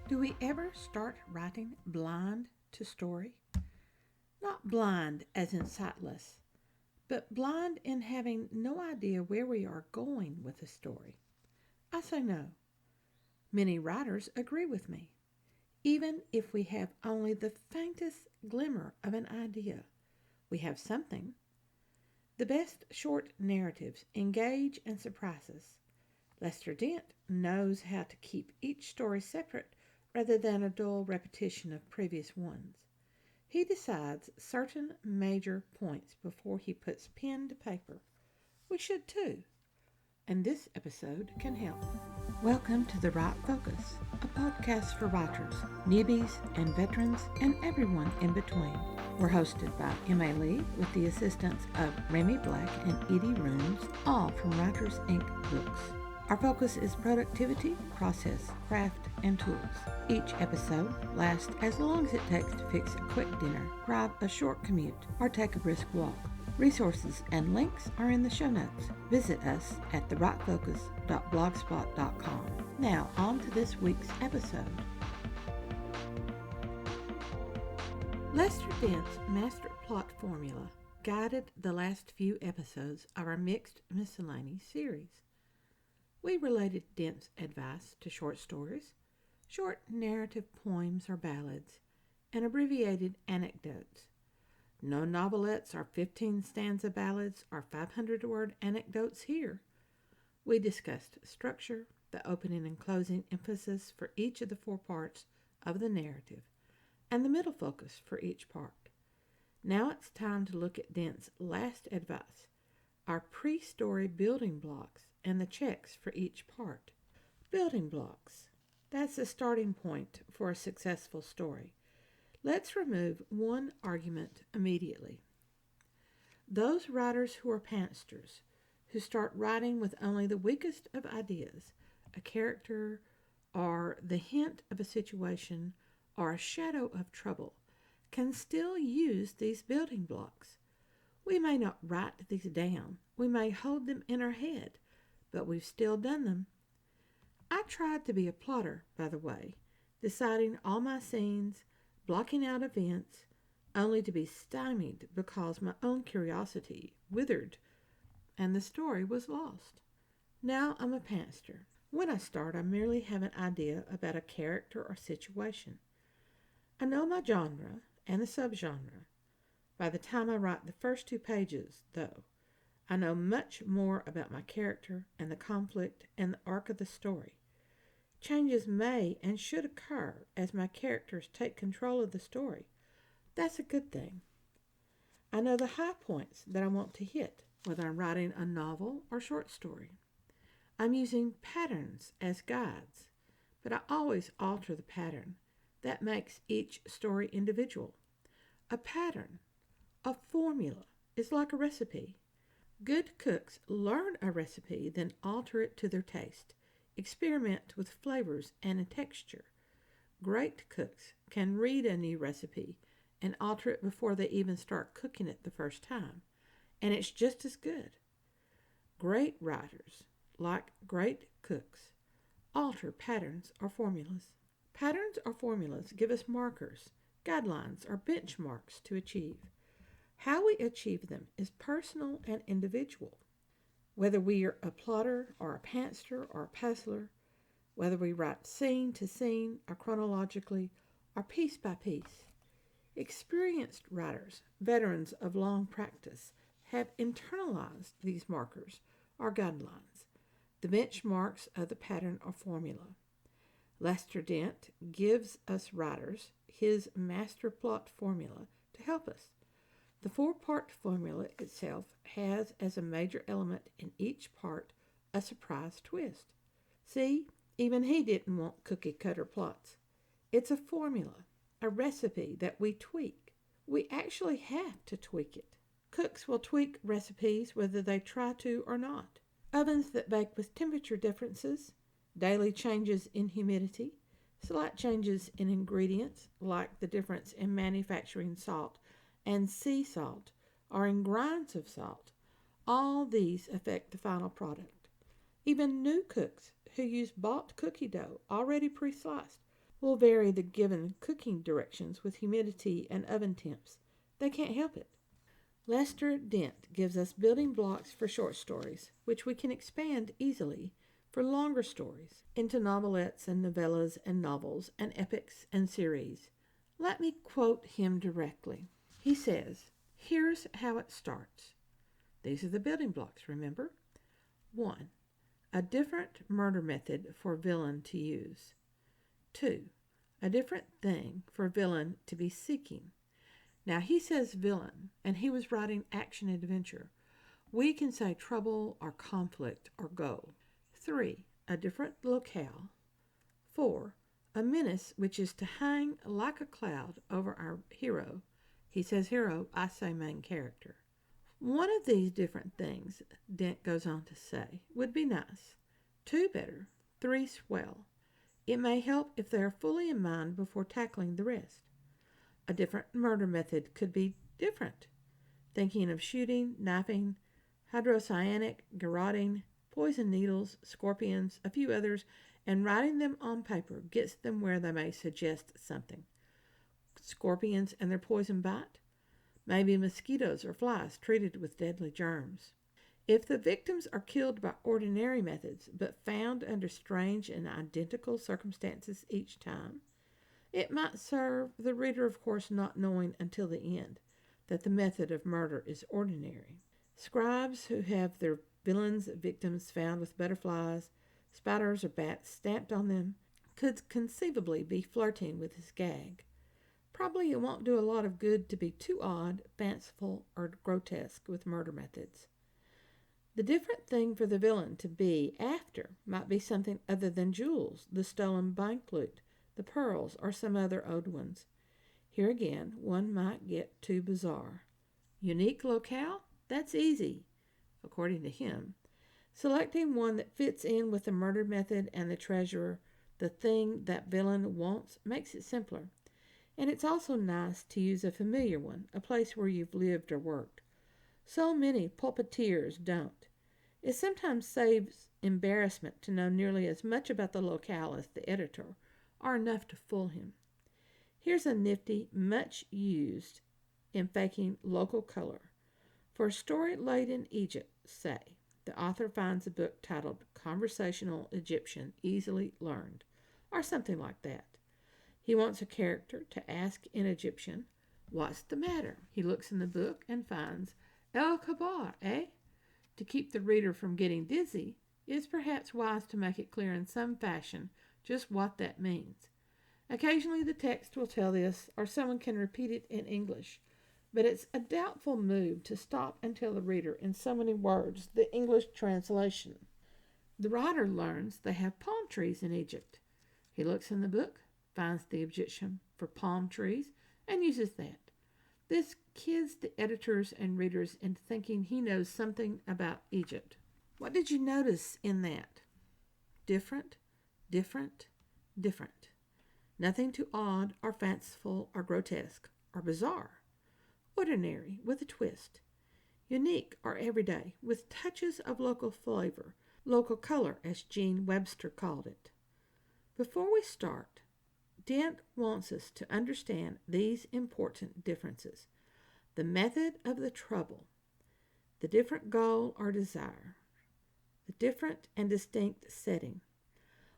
Do we ever start writing blind to story? Not blind as in sightless, but blind in having no idea where we are going with the story. I say no. Many writers agree with me. Even if we have only the faintest glimmer of an idea, we have something. The best short narratives engage and surprise us. Lester Dent knows how to keep each story separate rather than a dull repetition of previous ones. He decides certain major points before he puts pen to paper. We should too, and this episode can help. Welcome to The Right Focus, a podcast for writers, newbies, and veterans, and everyone in between. We're hosted by M.A. Lee with the assistance of Remy Black and Edie Runes, all from Writers Inc. Books. Our focus is productivity, process, craft, and tools. Each episode lasts as long as it takes to fix a quick dinner, drive a short commute, or take a brisk walk. Resources and links are in the show notes. Visit us at therightfocus.blogspot.com. Now, on to this week's episode. Lester Dent's master plot formula guided the last few episodes of our mixed Miscellany series. We related Dent's advice to short stories, short narrative poems or ballads, and abbreviated anecdotes. No novelettes or 15-stanza ballads or 500-word anecdotes here. We discussed structure, the opening and closing emphasis for each of the 4 parts of the narrative, and the middle focus for each part. Now it's time to look at Dent's last advice, our pre-story building blocks and the checks for each part. Building blocks. That's the starting point for a successful story. Let's remove one argument immediately. Those writers who are pantsters, who start writing with only the weakest of ideas, a character, or the hint of a situation, or a shadow of trouble, can still use these building blocks. We may not write these down. We may hold them in our head, but we've still done them. I tried to be a plotter, by the way, deciding all my scenes, blocking out events, only to be stymied because my own curiosity withered and the story was lost. Now I'm a pantster. When I start, I merely have an idea about a character or situation. I know my genre and the subgenre. By the time I write the first 2 pages, though, I know much more about my character and the conflict and the arc of the story. Changes may and should occur as my characters take control of the story. That's a good thing. I know the high points that I want to hit, whether I'm writing a novel or short story. I'm using patterns as guides, but I always alter the pattern. That makes each story individual. A pattern, a formula, is like a recipe. Good cooks learn a recipe, then alter it to their taste. Experiment with flavors and texture. Great cooks can read a new recipe and alter it before they even start cooking it the first time, and it's just as good. Great writers, like great cooks, alter patterns or formulas. Patterns or formulas give us markers, guidelines, or benchmarks to achieve. How we achieve them is personal and individual. Whether we are a plotter or a pantster or a puzzler, whether we write scene to scene or chronologically or piece by piece. Experienced writers, veterans of long practice, have internalized these markers or guidelines, the benchmarks of the pattern or formula. Lester Dent gives us writers his master plot formula to help us. The 4-part formula itself has as a major element in each part a surprise twist. See, even he didn't want cookie-cutter plots. It's a formula, a recipe that we tweak. We actually have to tweak it. Cooks will tweak recipes whether they try to or not. Ovens that bake with temperature differences, daily changes in humidity, slight changes in ingredients like the difference in manufacturing salt and sea salt, or in grinds of salt. All these affect the final product. Even new cooks who use bought cookie dough already pre-sliced will vary the given cooking directions with humidity and oven temps. They can't help it. Lester Dent gives us building blocks for short stories, which we can expand easily for longer stories into novelettes and novellas and novels and epics and series. Let me quote him directly. He says, here's how it starts. These are the building blocks, remember? 1. A different murder method for villain to use. 2. A different thing for villain to be seeking. Now he says villain, and he was writing action adventure. We can say trouble or conflict or goal. 3. A different locale. 4. A menace which is to hang like a cloud over our hero. He says hero, I say main character. One of these different things, Dent goes on to say, would be nice. 2 better. 3 swell. It may help if they are fully in mind before tackling the rest. A different murder method could be different. Thinking of shooting, knifing, hydrocyanic, garroting, poison needles, scorpions, a few others, and writing them on paper gets them where they may suggest something. Scorpions and their poison bite? Maybe mosquitoes or flies treated with deadly germs. If the victims are killed by ordinary methods, but found under strange and identical circumstances each time, it might serve the reader, of course, not knowing until the end that the method of murder is ordinary. Scribes who have their villains' victims found with butterflies, spiders, or bats stamped on them could conceivably be flirting with his gag. Probably it won't do a lot of good to be too odd, fanciful, or grotesque with murder methods. The different thing for the villain to be after might be something other than jewels, the stolen bank loot, the pearls, or some other owed ones. Here again, one might get too bizarre. Unique locale? That's easy, according to him. Selecting one that fits in with the murder method and the treasure, the thing that villain wants, makes it simpler. And it's also nice to use a familiar one, a place where you've lived or worked. So many pulpiteers don't. It sometimes saves embarrassment to know nearly as much about the locale as the editor, or enough to fool him. Here's a nifty, much used in faking local color. For a story laid in Egypt, say, the author finds a book titled Conversational Egyptian Easily Learned, or something like that. He wants a character to ask in Egyptian, what's the matter? He looks in the book and finds El Kabar, eh? To keep the reader from getting dizzy, it is perhaps wise to make it clear in some fashion just what that means. Occasionally the text will tell this, or someone can repeat it in English, but it's a doubtful move to stop and tell the reader in so many words the English translation. The writer learns they have palm trees in Egypt. He looks in the book, finds the Egyptian for palm trees, and uses that. This kids the editors and readers into thinking he knows something about Egypt. What did you notice in that? Different, different, different. Nothing too odd or fanciful or grotesque or bizarre. Ordinary with a twist. Unique or everyday with touches of local flavor, local color as Gene Webster called it. Before we start, Dent wants us to understand these important differences. The method of the trouble, the different goal or desire, the different and distinct setting.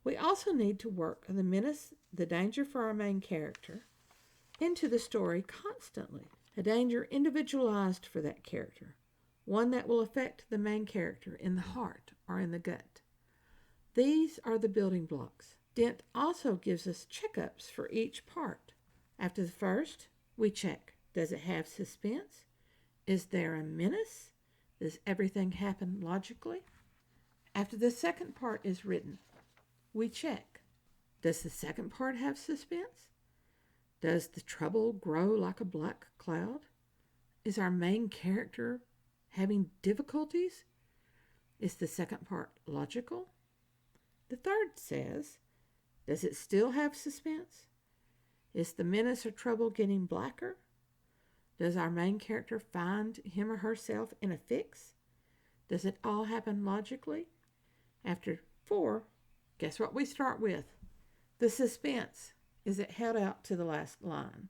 We also need to work the menace, the danger for our main character, into the story constantly. A danger individualized for that character, one that will affect the main character in the heart or in the gut. These are the building blocks. Dent also gives us checkups for each part. After the first, we check. Does it have suspense? Is there a menace? Does everything happen logically? After the second part is written, we check. Does the second part have suspense? Does the trouble grow like a black cloud? Is our main character having difficulties? Is the second part logical? The third says, does it still have suspense? Is the menace or trouble getting blacker? Does our main character find him or herself in a fix? Does it all happen logically? After 4, guess what we start with? The suspense. Is it held out to the last line?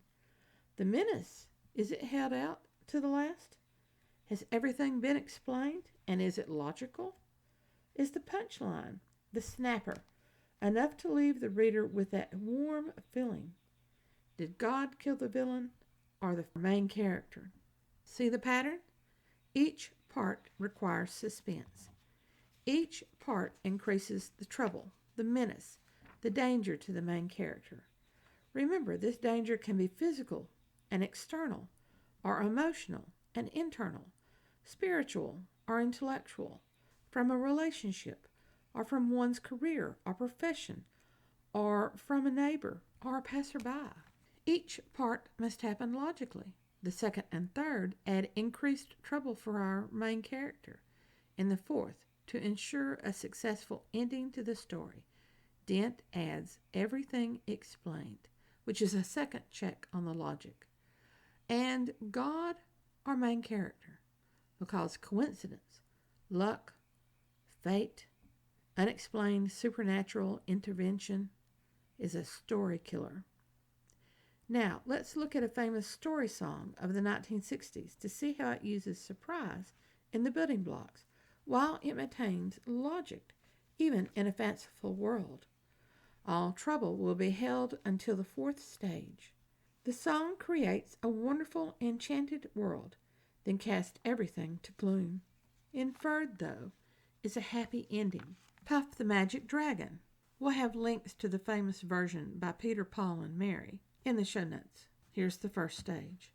The menace, is it held out to the last? Has everything been explained, and is it logical? Is the punchline, the snapper, enough to leave the reader with that warm feeling? Did God kill the villain or the main character? See the pattern? Each part requires suspense. Each part increases the trouble, the menace, the danger to the main character. Remember, this danger can be physical and external, or emotional and internal, spiritual or intellectual, from a relationship, or from one's career or profession, or from a neighbor or a passerby. Each part must happen logically. The second and third add increased trouble for our main character. In the fourth, to ensure a successful ending to the story, Dent adds everything explained, which is a second check on the logic. And God, our main character, because coincidence, luck, fate, unexplained supernatural intervention is a story killer. Now, let's look at a famous story song of the 1960s to see how it uses surprise in the building blocks while it maintains logic, even in a fanciful world. All trouble will be held until the fourth stage. The song creates a wonderful, enchanted world, then casts everything to gloom. Inferred, though, is a happy ending. Puff the Magic Dragon. We'll have links to the famous version by Peter, Paul, and Mary in the show notes. Here's the first stage.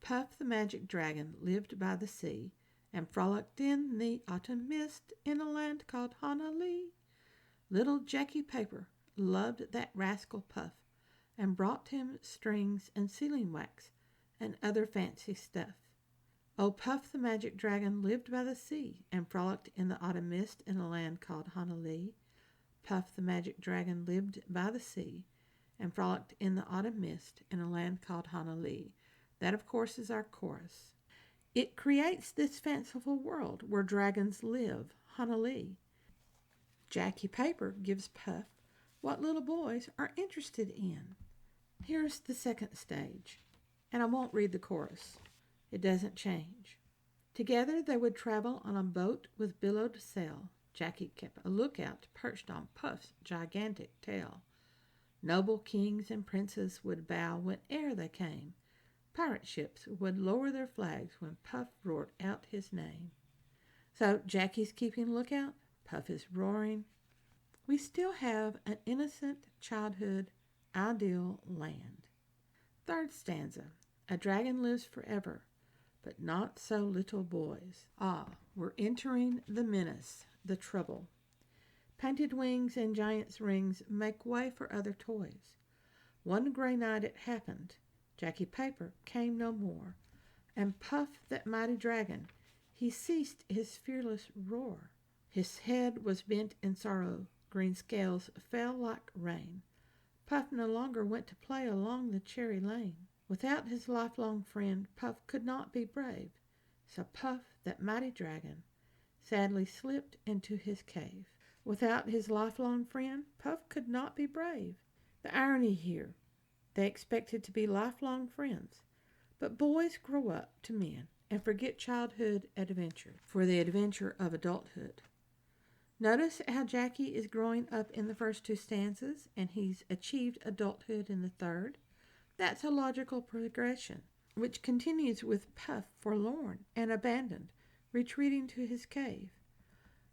Puff the Magic Dragon lived by the sea and frolicked in the autumn mist in a land called Honolulu. Little Jackie Paper loved that rascal Puff and brought him strings and sealing wax and other fancy stuff. Oh, Puff the Magic Dragon lived by the sea and frolicked in the autumn mist in a land called Honolulu. Puff the Magic Dragon lived by the sea and frolicked in the autumn mist in a land called Honolulu. That, of course, is our chorus. It creates this fanciful world where dragons live, Honolulu. Jackie Paper gives Puff what little boys are interested in. Here's the second stage, and I won't read the chorus. It doesn't change. Together they would travel on a boat with billowed sail. Jackie kept a lookout perched on Puff's gigantic tail. Noble kings and princes would bow whene'er they came. Pirate ships would lower their flags when Puff roared out his name. So Jackie's keeping lookout, Puff is roaring. We still have an innocent childhood ideal land. Third stanza. A dragon lives forever, but not so little boys. Ah, we're entering the menace, the trouble. Painted wings and giant's rings make way for other toys. One gray night it happened. Jackie Paper came no more, and Puff, that mighty dragon, he ceased his fearless roar. His head was bent in sorrow, green scales fell like rain. Puff no longer went to play along the cherry lane. Without his lifelong friend, Puff could not be brave. So Puff, that mighty dragon, sadly slipped into his cave. Without his lifelong friend, Puff could not be brave. The irony here. They expected to be lifelong friends. But boys grow up to men and forget childhood adventure for the adventure of adulthood. Notice how Jackie is growing up in the first two stanzas and he's achieved adulthood in the third. That's a logical progression, which continues with Puff forlorn and abandoned, retreating to his cave.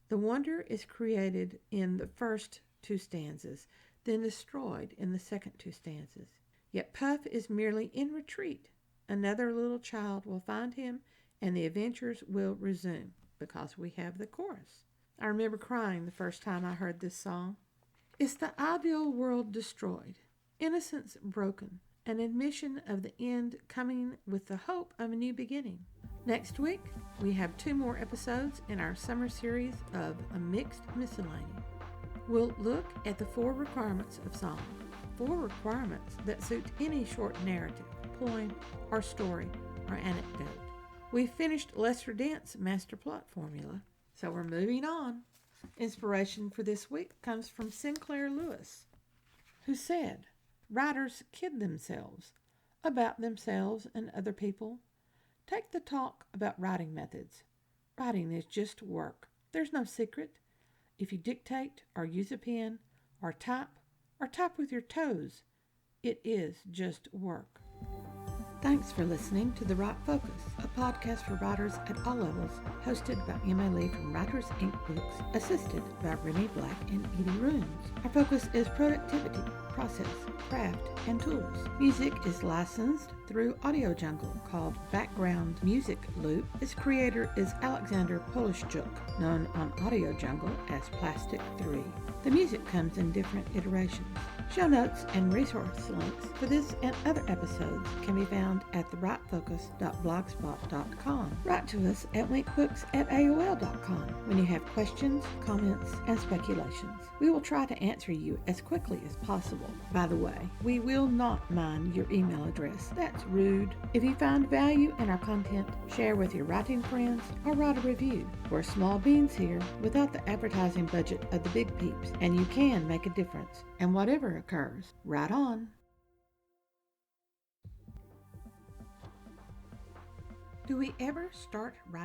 The wonder is created in the first two stanzas, then destroyed in the second two stanzas. Yet Puff is merely in retreat. Another little child will find him, and the adventures will resume, because we have the chorus. I remember crying the first time I heard this song. Is the ideal world destroyed? Innocence broken? An admission of the end coming with the hope of a new beginning? Next week, we have 2 more episodes in our summer series of A Mixed Miscellany. We'll look at the 4 requirements of song. 4 requirements that suit any short narrative, poem, or story, or anecdote. We finished Lester Dent's master plot formula, so we're moving on. Inspiration for this week comes from Sinclair Lewis, who said, Writers kid themselves about themselves and other people. Take the talk about writing methods. Writing is just work. There's no secret. If you dictate or use a pen or type with your toes, it is just work. Thanks for listening to The Right Focus, a podcast for writers at all levels, hosted by Emma Lee from Writers Inc. Books, assisted by Remy Black and Edie Runes. Our focus is productivity, process, craft, and tools. Music is licensed through Audio Jungle, called Background Music Loop. Its creator is Alexander Polishchuk, known on Audio Jungle as Plastic 3. The music comes in different iterations. Show notes and resource links for this and other episodes can be found at therightfocus.blogspot.com. Write to us at winkbooks@aol.com when you have questions, comments, and speculations. We will try to answer you as quickly as possible. By the way, we will not mind your email address. That's rude. If you find value in our content, share with your writing friends or write a review. We're small beans here without the advertising budget of the big peeps, and you can make a difference. And whatever occurs, write on. Do we ever start writing?